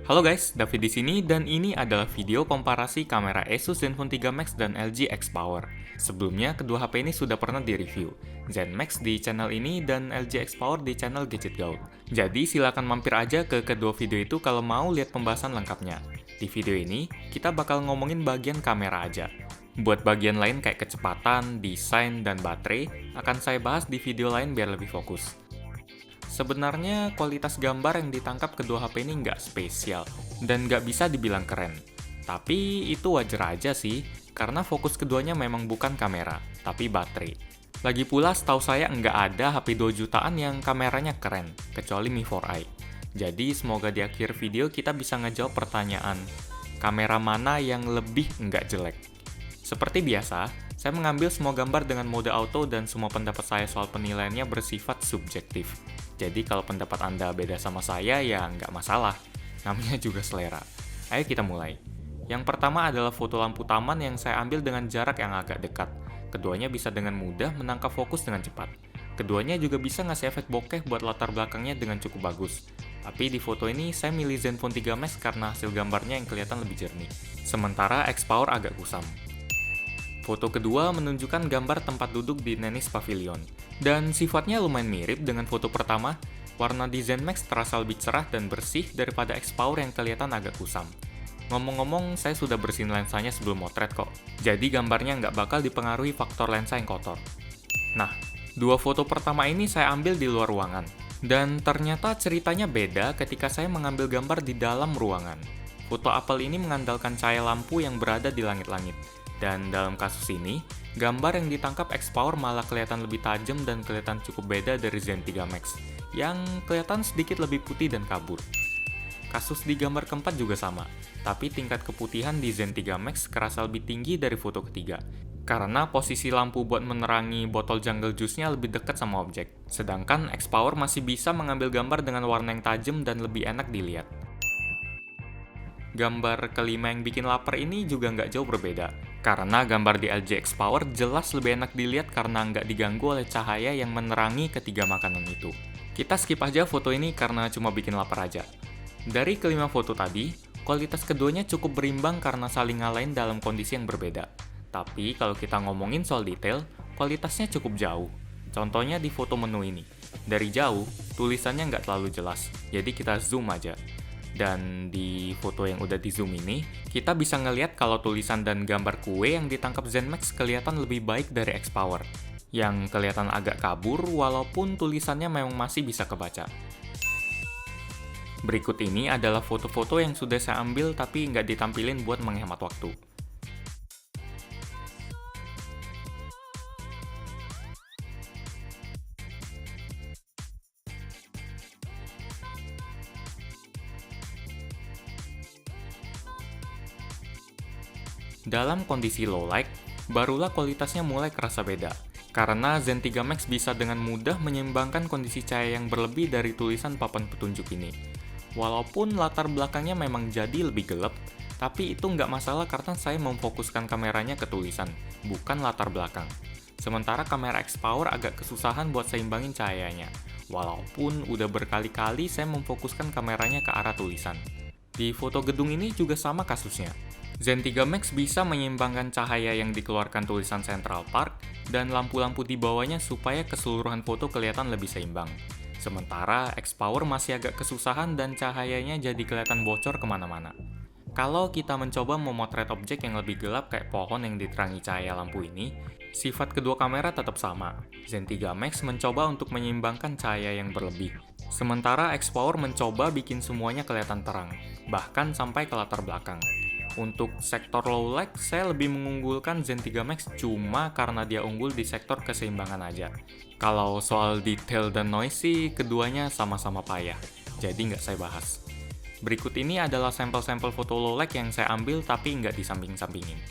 Halo guys, David di sini dan ini adalah video komparasi kamera Asus Zenfone 3 Max dan LG X-Power. Sebelumnya, kedua HP ini sudah pernah direview. Zen Max di channel ini dan LG X-Power di channel Gadget Gaul. Jadi silakan mampir aja ke kedua video itu kalau mau lihat pembahasan lengkapnya. Di video ini, kita bakal ngomongin bagian kamera aja. Buat bagian lain kayak kecepatan, desain, dan baterai, akan saya bahas di video lain biar lebih fokus. Sebenarnya kualitas gambar yang ditangkap kedua HP ini nggak spesial, dan nggak bisa dibilang keren. Tapi itu wajar aja sih, karena fokus keduanya memang bukan kamera, tapi baterai. Lagi pula setahu saya nggak ada HP 2 jutaan yang kameranya keren, kecuali Mi 4i. Jadi semoga di akhir video kita bisa ngejawab pertanyaan, kamera mana yang lebih nggak jelek? Seperti biasa, saya mengambil semua gambar dengan mode auto dan semua pendapat saya soal penilaiannya bersifat subjektif. Jadi kalau pendapat Anda beda sama saya, ya nggak masalah. Namanya juga selera. Ayo kita mulai. Yang pertama adalah foto lampu taman yang saya ambil dengan jarak yang agak dekat. Keduanya bisa dengan mudah menangkap fokus dengan cepat. Keduanya juga bisa ngasih efek bokeh buat latar belakangnya dengan cukup bagus. Tapi di foto ini saya milih Zenfone 3 Max karena hasil gambarnya yang kelihatan lebih jernih. Sementara X-Power agak kusam. Foto kedua menunjukkan gambar tempat duduk di Nenis Pavilion. Dan sifatnya lumayan mirip dengan foto pertama, warna di Zen Max terasa lebih cerah dan bersih daripada X-Power yang kelihatan agak kusam. Ngomong-ngomong, saya sudah bersihin lensanya sebelum motret kok, jadi gambarnya nggak bakal dipengaruhi faktor lensa yang kotor. Nah, dua foto pertama ini saya ambil di luar ruangan, dan ternyata ceritanya beda ketika saya mengambil gambar di dalam ruangan. Foto apel ini mengandalkan cahaya lampu yang berada di langit-langit, dan dalam kasus ini, gambar yang ditangkap X-Power malah kelihatan lebih tajam dan kelihatan cukup beda dari Zen 3 Max, yang kelihatan sedikit lebih putih dan kabur. Kasus di gambar keempat juga sama, tapi tingkat keputihan di Zen 3 Max kerasa lebih tinggi dari foto ketiga, karena posisi lampu buat menerangi botol jungle juice-nya lebih dekat sama objek. Sedangkan X-Power masih bisa mengambil gambar dengan warna yang tajam dan lebih enak dilihat. Gambar kelima yang bikin lapar ini juga nggak jauh berbeda, karena gambar di LG X-Power jelas lebih enak dilihat karena nggak diganggu oleh cahaya yang menerangi ketiga makanan itu. Kita skip aja foto ini karena cuma bikin lapar aja. Dari kelima foto tadi, kualitas keduanya cukup berimbang karena saling ngalahin dalam kondisi yang berbeda. Tapi kalau kita ngomongin soal detail, kualitasnya cukup jauh. Contohnya di foto menu ini. Dari jauh, tulisannya nggak terlalu jelas, jadi kita zoom aja. Dan di foto yang udah di zoom ini, kita bisa ngelihat kalau tulisan dan gambar kue yang ditangkap Zen Max kelihatan lebih baik dari X-Power, yang kelihatan agak kabur walaupun tulisannya memang masih bisa kebaca. Berikut ini adalah foto-foto yang sudah saya ambil tapi nggak ditampilin buat menghemat waktu. Dalam kondisi low light, barulah kualitasnya mulai kerasa beda. Karena Zen 3 Max bisa dengan mudah menyeimbangkan kondisi cahaya yang berlebih dari tulisan papan petunjuk ini. Walaupun latar belakangnya memang jadi lebih gelap, tapi itu nggak masalah karena saya memfokuskan kameranya ke tulisan, bukan latar belakang. Sementara kamera X-Power agak kesusahan buat seimbangin cahayanya, walaupun udah berkali-kali saya memfokuskan kameranya ke arah tulisan. Di foto gedung ini juga sama kasusnya. Zen 3 Max bisa menyeimbangkan cahaya yang dikeluarkan tulisan Central Park dan lampu-lampu di bawahnya supaya keseluruhan foto kelihatan lebih seimbang. Sementara X-Power masih agak kesusahan dan cahayanya jadi kelihatan bocor kemana-mana. Kalau kita mencoba memotret objek yang lebih gelap kayak pohon yang diterangi cahaya lampu ini, sifat kedua kamera tetap sama. Zen 3 Max mencoba untuk menyeimbangkan cahaya yang berlebih. Sementara X-Power mencoba bikin semuanya kelihatan terang, bahkan sampai ke latar belakang. Untuk sektor low light, saya lebih mengunggulkan Zen 3 Max cuma karena dia unggul di sektor keseimbangan aja. Kalau soal detail dan noise sih, keduanya sama-sama payah, jadi nggak saya bahas. Berikut ini adalah sampel-sampel foto low light yang saya ambil tapi nggak disamping-sampingin.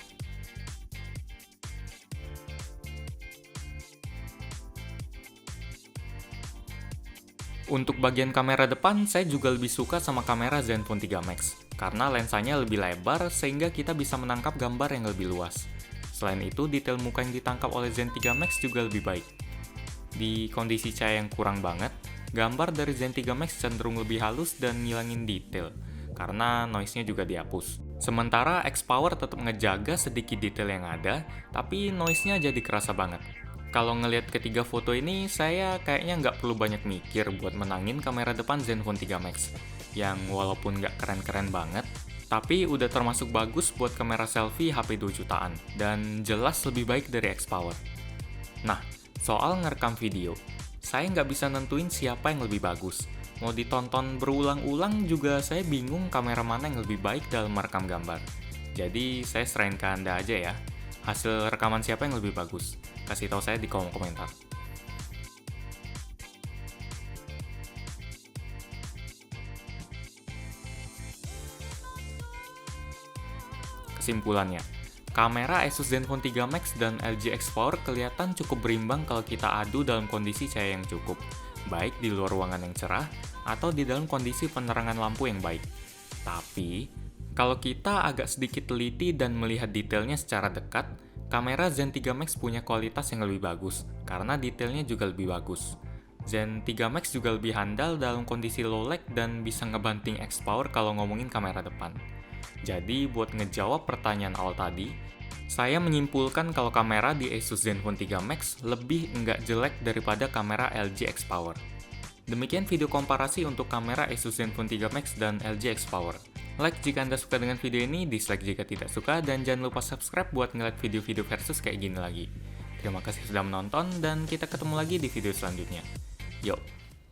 Untuk bagian kamera depan, saya juga lebih suka sama kamera Zenfone 3 Max, karena lensanya lebih lebar sehingga kita bisa menangkap gambar yang lebih luas. Selain itu, detail muka yang ditangkap oleh Zen 3 Max juga lebih baik. Di kondisi cahaya yang kurang banget, gambar dari Zen 3 Max cenderung lebih halus dan ngilangin detail. karena noise-nya juga dihapus. Sementara X-Power tetap ngejaga sedikit detail yang ada, tapi noise-nya jadi kerasa banget. Kalau ngelihat ketiga foto ini, saya kayaknya nggak perlu banyak mikir buat menangin kamera depan Zenfone 3 Max, yang walaupun nggak keren-keren banget, tapi udah termasuk bagus buat kamera selfie HP 2 jutaan, dan jelas lebih baik dari X-Power. Nah, soal ngerekam video, saya nggak bisa nentuin siapa yang lebih bagus. Mau ditonton berulang-ulang juga saya bingung kamera mana yang lebih baik dalam merekam gambar. Jadi, saya serahin ke Anda aja ya. Hasil rekaman siapa yang lebih bagus? Kasih tahu saya di kolom komentar. Kesimpulannya, kamera Asus Zenfone 3 Max dan LG X-Power kelihatan cukup berimbang kalau kita adu dalam kondisi cahaya yang cukup, baik di luar ruangan yang cerah atau di dalam kondisi penerangan lampu yang baik. Tapi, kalau kita agak sedikit teliti dan melihat detailnya secara dekat, kamera Zen 3 Max punya kualitas yang lebih bagus, karena detailnya juga lebih bagus. Zen 3 Max juga lebih handal dalam kondisi low lag dan bisa ngebanting X-Power kalau ngomongin kamera depan. Jadi, buat ngejawab pertanyaan awal tadi, saya menyimpulkan kalau kamera di Asus Zenfone 3 Max lebih nggak jelek daripada kamera LG X-Power. Demikian video komparasi untuk kamera Asus Zenfone 3 Max dan LG X-Power. Like jika Anda suka dengan video ini, dislike jika tidak suka, dan jangan lupa subscribe buat ngeliat video-video versus kayak gini lagi. Terima kasih sudah menonton, dan kita ketemu lagi di video selanjutnya. Yo!